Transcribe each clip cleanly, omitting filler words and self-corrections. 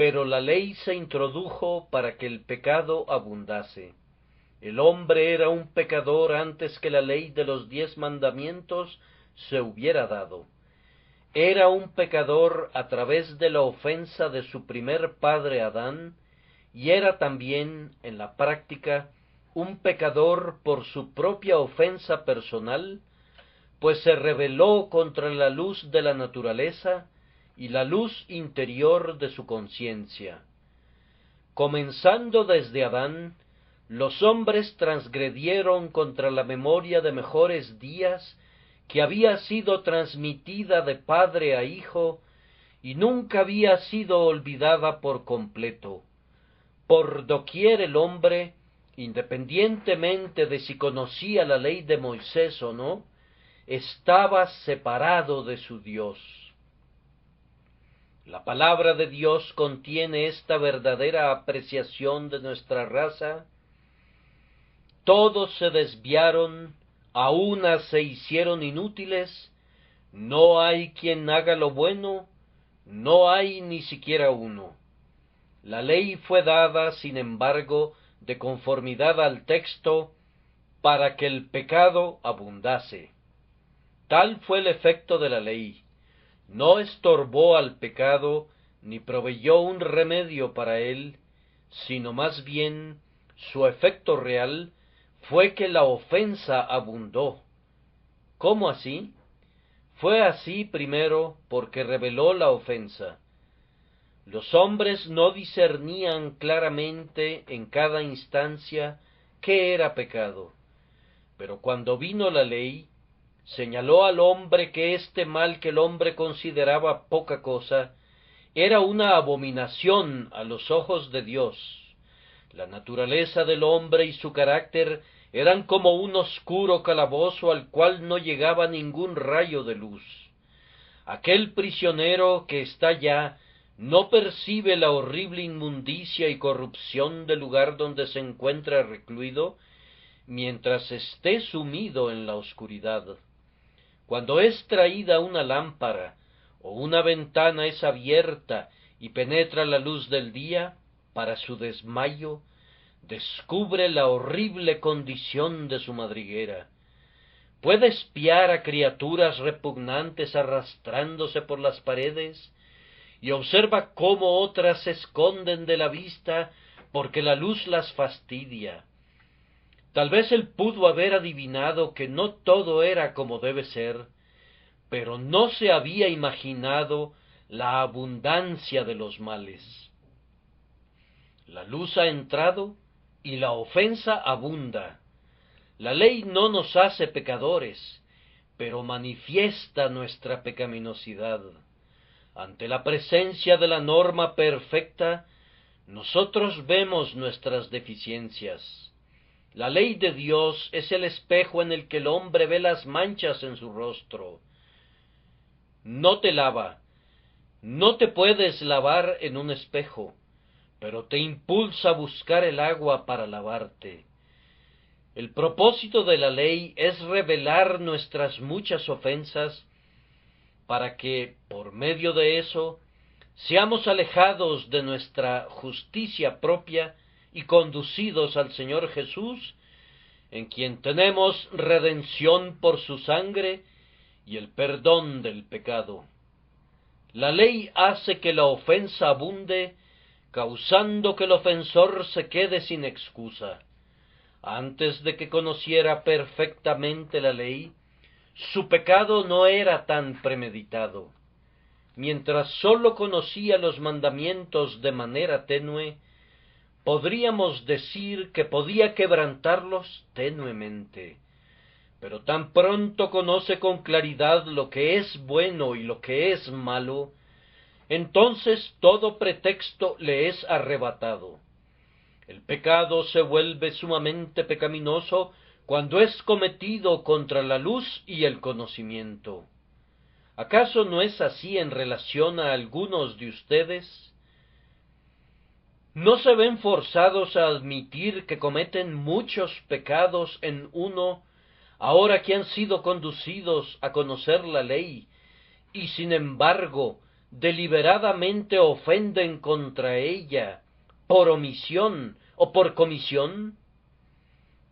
Pero la ley se introdujo para que el pecado abundase. El hombre era un pecador antes que la ley de los 10 mandamientos se hubiera dado. Era un pecador a través de la ofensa de su primer padre Adán, y era también, en la práctica, un pecador por su propia ofensa personal, pues se rebeló contra la luz de la naturaleza y la luz interior de su conciencia. Comenzando desde Adán, los hombres transgredieron contra la memoria de mejores días que había sido transmitida de padre a hijo y nunca había sido olvidada por completo. Por doquier el hombre, independientemente de si conocía la ley de Moisés o no, estaba separado de su Dios. La palabra de Dios contiene esta verdadera apreciación de nuestra raza. Todos se desviaron, a una se hicieron inútiles, no hay quien haga lo bueno, no hay ni siquiera uno. La ley fue dada, sin embargo, de conformidad al texto, para que el pecado abundase. Tal fue el efecto de la ley. No estorbó al pecado, ni proveyó un remedio para él, sino más bien su efecto real fue que la ofensa abundó. ¿Cómo así? Fue así primero porque reveló la ofensa. Los hombres no discernían claramente en cada instancia qué era pecado, pero cuando vino la ley, señaló al hombre que este mal que el hombre consideraba poca cosa, era una abominación a los ojos de Dios. La naturaleza del hombre y su carácter eran como un oscuro calabozo al cual no llegaba ningún rayo de luz. Aquel prisionero que está allá no percibe la horrible inmundicia y corrupción del lugar donde se encuentra recluido, mientras esté sumido en la oscuridad. Cuando es traída una lámpara, o una ventana es abierta y penetra la luz del día, para su desmayo, descubre la horrible condición de su madriguera. Puede espiar a criaturas repugnantes arrastrándose por las paredes, y observa cómo otras se esconden de la vista porque la luz las fastidia. Tal vez él pudo haber adivinado que no todo era como debe ser, pero no se había imaginado la abundancia de los males. La luz ha entrado y la ofensa abunda. La ley no nos hace pecadores, pero manifiesta nuestra pecaminosidad. Ante la presencia de la norma perfecta, nosotros vemos nuestras deficiencias. La ley de Dios es el espejo en el que el hombre ve las manchas en su rostro. No te lava, no te puedes lavar en un espejo, pero te impulsa a buscar el agua para lavarte. El propósito de la ley es revelar nuestras muchas ofensas, para que, por medio de eso, seamos alejados de nuestra justicia propia y conducidos al Señor Jesús, en quien tenemos redención por su sangre y el perdón del pecado. La ley hace que la ofensa abunde, causando que el ofensor se quede sin excusa. Antes de que conociera perfectamente la ley, su pecado no era tan premeditado. Mientras sólo conocía los mandamientos de manera tenue, podríamos decir que podía quebrantarlos tenuemente. Pero tan pronto conoce con claridad lo que es bueno y lo que es malo, entonces todo pretexto le es arrebatado. El pecado se vuelve sumamente pecaminoso cuando es cometido contra la luz y el conocimiento. ¿Acaso no es así en relación a algunos de ustedes? ¿No se ven forzados a admitir que cometen muchos pecados en uno, ahora que han sido conducidos a conocer la ley, y sin embargo deliberadamente ofenden contra ella, por omisión o por comisión?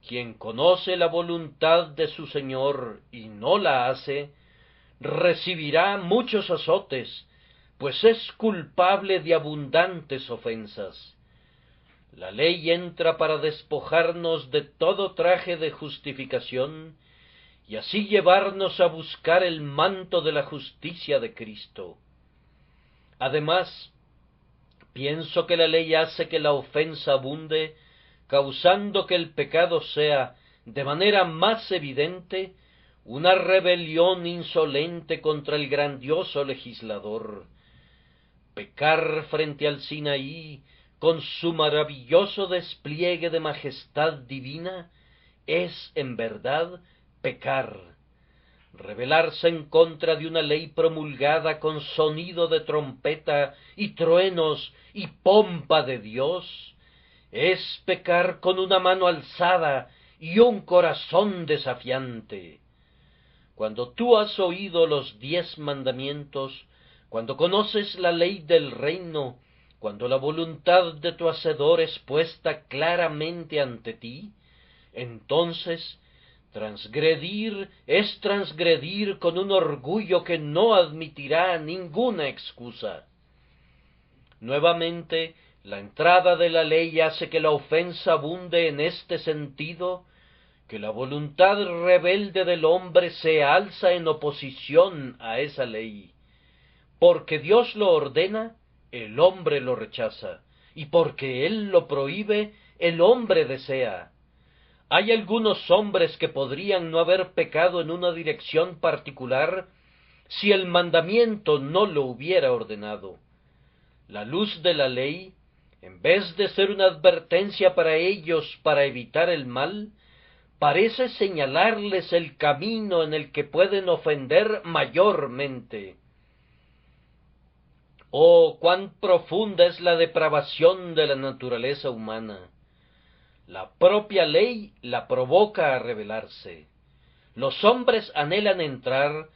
Quien conoce la voluntad de su Señor y no la hace, recibirá muchos azotes, pues es culpable de abundantes ofensas. La ley entra para despojarnos de todo traje de justificación y así llevarnos a buscar el manto de la justicia de Cristo. Además, pienso que la ley hace que la ofensa abunde, causando que el pecado sea, de manera más evidente, una rebelión insolente contra el grandioso legislador. Pecar frente al Sinaí, con su maravilloso despliegue de majestad divina, es, en verdad, pecar. Rebelarse en contra de una ley promulgada con sonido de trompeta y truenos y pompa de Dios, es pecar con una mano alzada y un corazón desafiante. Cuando tú has oído los 10 mandamientos, cuando conoces la ley del reino, cuando la voluntad de tu Hacedor es puesta claramente ante ti, entonces transgredir es transgredir con un orgullo que no admitirá ninguna excusa. Nuevamente, la entrada de la ley hace que la ofensa abunde en este sentido, que la voluntad rebelde del hombre se alza en oposición a esa ley. Porque Dios lo ordena, el hombre lo rechaza, y porque Él lo prohíbe, el hombre desea. Hay algunos hombres que podrían no haber pecado en una dirección particular si el mandamiento no lo hubiera ordenado. La luz de la ley, en vez de ser una advertencia para ellos para evitar el mal, parece señalarles el camino en el que pueden ofender mayormente. Oh, cuán profunda es la depravación de la naturaleza humana. La propia ley la provoca a rebelarse. Los hombres anhelan entrar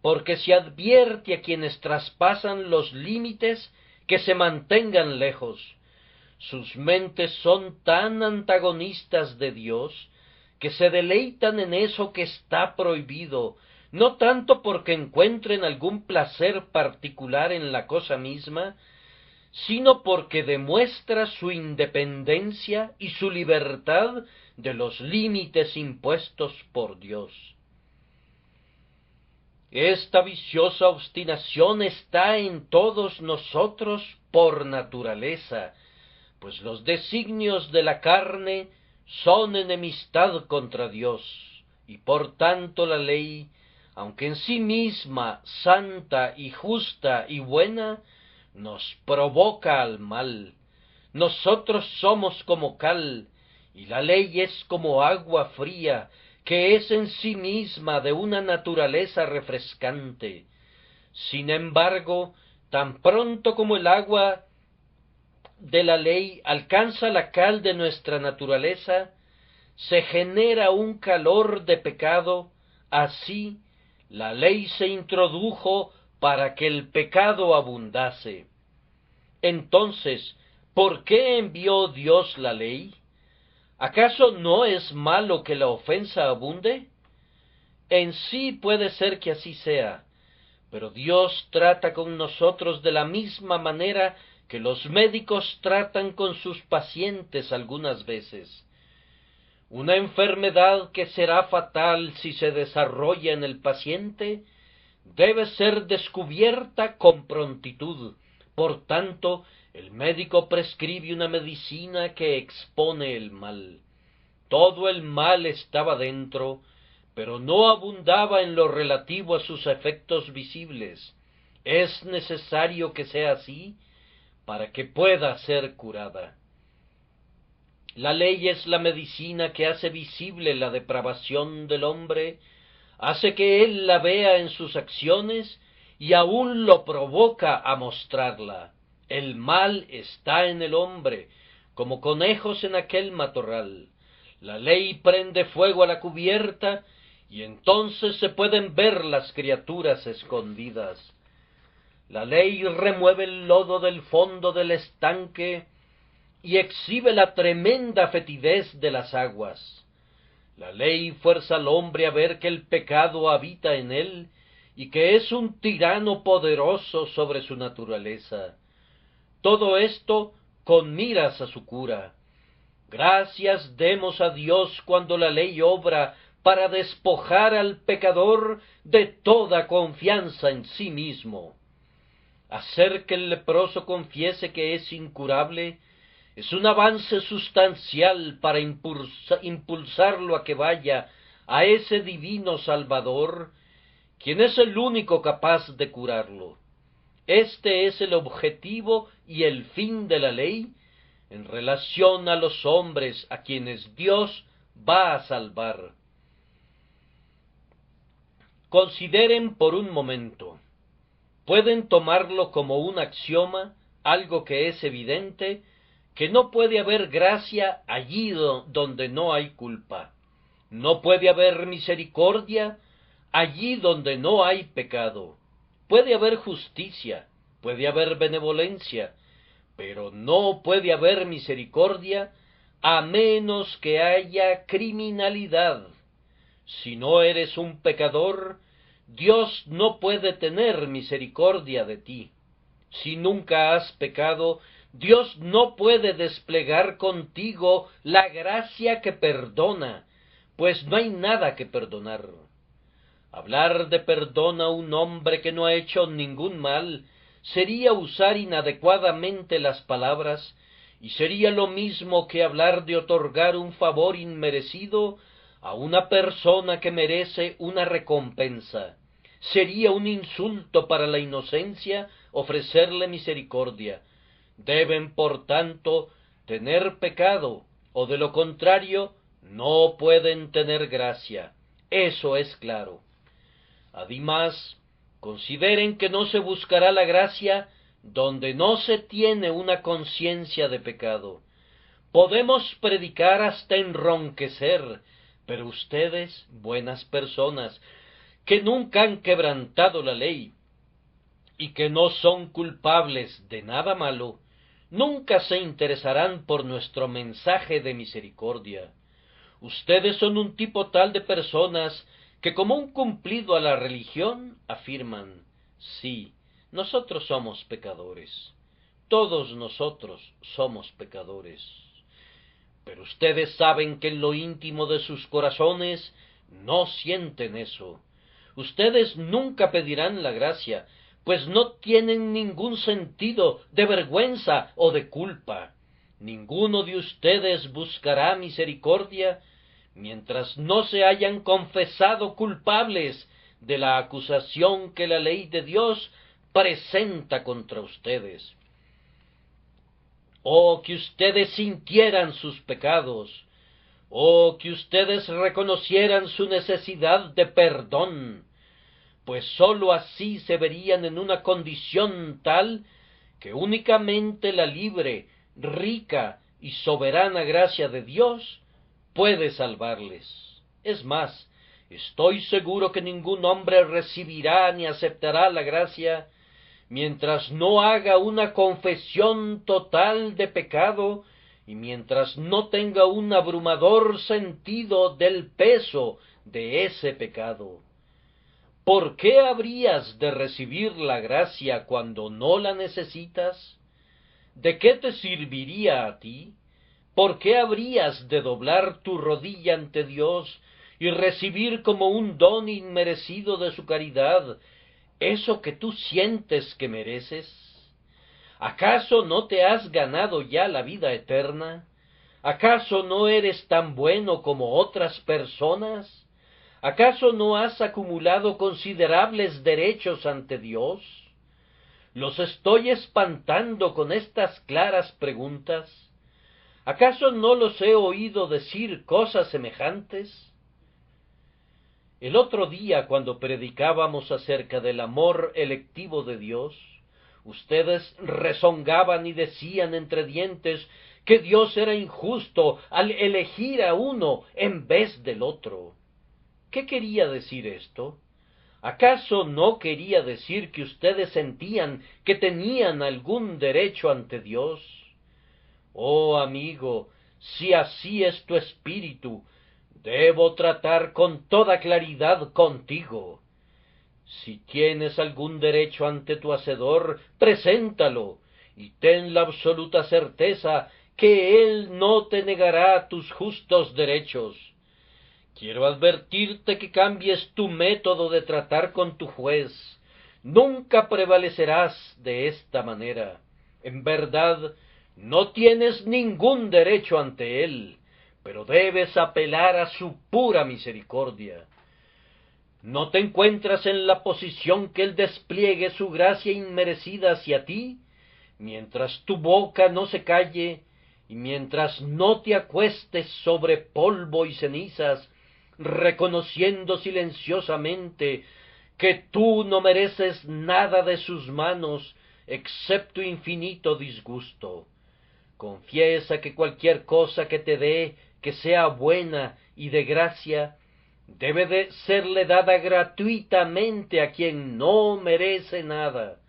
porque se advierte a quienes traspasan los límites que se mantengan lejos. Sus mentes son tan antagonistas de Dios que se deleitan en eso que está prohibido, no tanto porque encuentren algún placer particular en la cosa misma, sino porque demuestra su independencia y su libertad de los límites impuestos por Dios. Esta viciosa obstinación está en todos nosotros por naturaleza, pues los designios de la carne son enemistad contra Dios, y por tanto la ley, aunque en sí misma santa y justa y buena, nos provoca al mal. Nosotros somos como cal, y la ley es como agua fría, que es en sí misma de una naturaleza refrescante. Sin embargo, tan pronto como el agua de la ley alcanza la cal de nuestra naturaleza, se genera un calor de pecado. Así la ley se introdujo para que el pecado abundase. Entonces, ¿por qué envió Dios la ley? ¿Acaso no es malo que la ofensa abunde? En sí puede ser que así sea, pero Dios trata con nosotros de la misma manera que los médicos tratan con sus pacientes algunas veces. Una enfermedad que será fatal si se desarrolla en el paciente debe ser descubierta con prontitud. Por tanto, el médico prescribe una medicina que expone el mal. Todo el mal estaba dentro, pero no abundaba en lo relativo a sus efectos visibles. Es necesario que sea así para que pueda ser curada. La ley es la medicina que hace visible la depravación del hombre, hace que él la vea en sus acciones y aún lo provoca a mostrarla. El mal está en el hombre, como conejos en aquel matorral. La ley prende fuego a la cubierta y entonces se pueden ver las criaturas escondidas. La ley remueve el lodo del fondo del estanque y exhibe la tremenda fetidez de las aguas. La ley fuerza al hombre a ver que el pecado habita en él y que es un tirano poderoso sobre su naturaleza. Todo esto con miras a su cura. Gracias demos a Dios cuando la ley obra para despojar al pecador de toda confianza en sí mismo. Hacer que el leproso confiese que es incurable es un avance sustancial para impulsarlo a que vaya a ese divino Salvador, quien es el único capaz de curarlo. Este es el objetivo y el fin de la ley en relación a los hombres a quienes Dios va a salvar. Consideren por un momento. Pueden tomarlo como un axioma, algo que es evidente, que no puede haber gracia allí donde no hay culpa. No puede haber misericordia allí donde no hay pecado. Puede haber justicia, puede haber benevolencia, pero no puede haber misericordia a menos que haya criminalidad. Si no eres un pecador, Dios no puede tener misericordia de ti. Si nunca has pecado, Dios no puede desplegar contigo la gracia que perdona, pues no hay nada que perdonar. Hablar de perdón a un hombre que no ha hecho ningún mal sería usar inadecuadamente las palabras, y sería lo mismo que hablar de otorgar un favor inmerecido a una persona que merece una recompensa. Sería un insulto para la inocencia ofrecerle misericordia. Deben, por tanto, tener pecado, o de lo contrario, no pueden tener gracia. Eso es claro. Además, consideren que no se buscará la gracia donde no se tiene una conciencia de pecado. Podemos predicar hasta enronquecer, pero ustedes, buenas personas, que nunca han quebrantado la ley y que no son culpables de nada malo, nunca se interesarán por nuestro mensaje de misericordia. Ustedes son un tipo tal de personas que, como un cumplido a la religión, afirman: sí, nosotros somos pecadores, todos nosotros somos pecadores. Pero ustedes saben que en lo íntimo de sus corazones no sienten eso. Ustedes nunca pedirán la gracia, pues no tienen ningún sentido de vergüenza o de culpa. Ninguno de ustedes buscará misericordia mientras no se hayan confesado culpables de la acusación que la ley de Dios presenta contra ustedes. Oh, que ustedes sintieran sus pecados, oh, que ustedes reconocieran su necesidad de perdón, pues sólo así se verían en una condición tal que únicamente la libre, rica y soberana gracia de Dios puede salvarles. Es más, estoy seguro que ningún hombre recibirá ni aceptará la gracia mientras no haga una confesión total de pecado y mientras no tenga un abrumador sentido del peso de ese pecado. ¿Por qué habrías de recibir la gracia cuando no la necesitas? ¿De qué te serviría a ti? ¿Por qué habrías de doblar tu rodilla ante Dios y recibir como un don inmerecido de su caridad eso que tú sientes que mereces? ¿Acaso no te has ganado ya la vida eterna? ¿Acaso no eres tan bueno como otras personas? ¿Acaso no has acumulado considerables derechos ante Dios? ¿Los estoy espantando con estas claras preguntas? ¿Acaso no los he oído decir cosas semejantes? El otro día, cuando predicábamos acerca del amor electivo de Dios, ustedes rezongaban y decían entre dientes que Dios era injusto al elegir a uno en vez del otro. ¿Qué quería decir esto? ¿Acaso no quería decir que ustedes sentían que tenían algún derecho ante Dios? Oh amigo, si así es tu espíritu, debo tratar con toda claridad contigo. Si tienes algún derecho ante tu Hacedor, preséntalo, y ten la absoluta certeza que Él no te negará tus justos derechos. Quiero advertirte que cambies tu método de tratar con tu juez. Nunca prevalecerás de esta manera. En verdad, no tienes ningún derecho ante él, pero debes apelar a su pura misericordia. ¿No te encuentras en la posición que él despliegue su gracia inmerecida hacia ti? Mientras tu boca no se calle, y mientras no te acuestes sobre polvo y cenizas, reconociendo silenciosamente que tú no mereces nada de sus manos, excepto infinito disgusto. Confiesa que cualquier cosa que te dé, que sea buena y de gracia, debe de serle dada gratuitamente a quien no merece nada.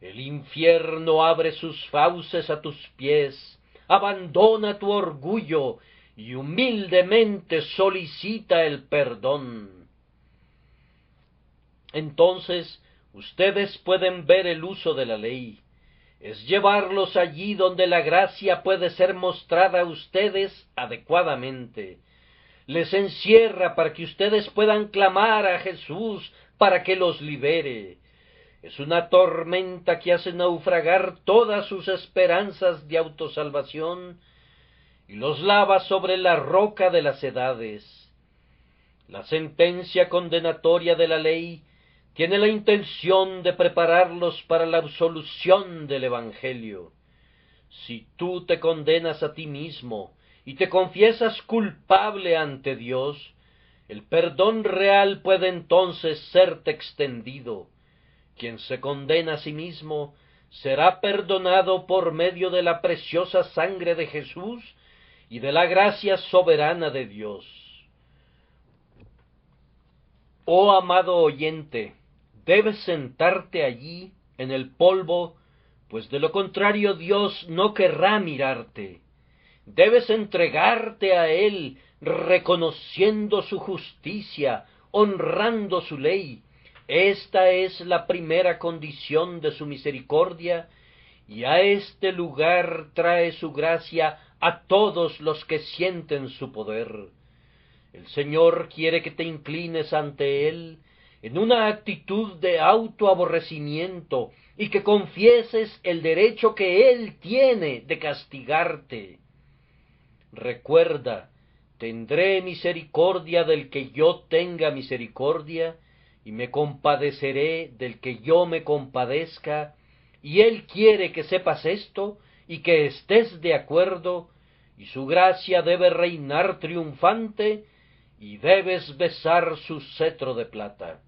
El infierno abre sus fauces a tus pies, abandona tu orgullo y humildemente solicita el perdón. Entonces ustedes pueden ver el uso de la ley. Es llevarlos allí donde la gracia puede ser mostrada a ustedes adecuadamente. Les encierra para que ustedes puedan clamar a Jesús para que los libere. Es una tormenta que hace naufragar todas sus esperanzas de autosalvación y los lava sobre la roca de las edades. La sentencia condenatoria de la ley tiene la intención de prepararlos para la absolución del Evangelio. Si tú te condenas a ti mismo y te confiesas culpable ante Dios, el perdón real puede entonces serte extendido. Quien se condena a sí mismo será perdonado por medio de la preciosa sangre de Jesús y de la gracia soberana de Dios. Oh amado oyente, debes sentarte allí en el polvo, pues de lo contrario Dios no querrá mirarte. Debes entregarte a Él, reconociendo su justicia, honrando su ley. Esta es la primera condición de su misericordia, y a este lugar trae su gracia a todos los que sienten su poder. El Señor quiere que te inclines ante Él en una actitud de autoaborrecimiento y que confieses el derecho que Él tiene de castigarte. Recuerda, tendré misericordia del que yo tenga misericordia, y me compadeceré del que yo me compadezca, y Él quiere que sepas esto, y que estés de acuerdo, y su gracia debe reinar triunfante, y debes besar su cetro de plata.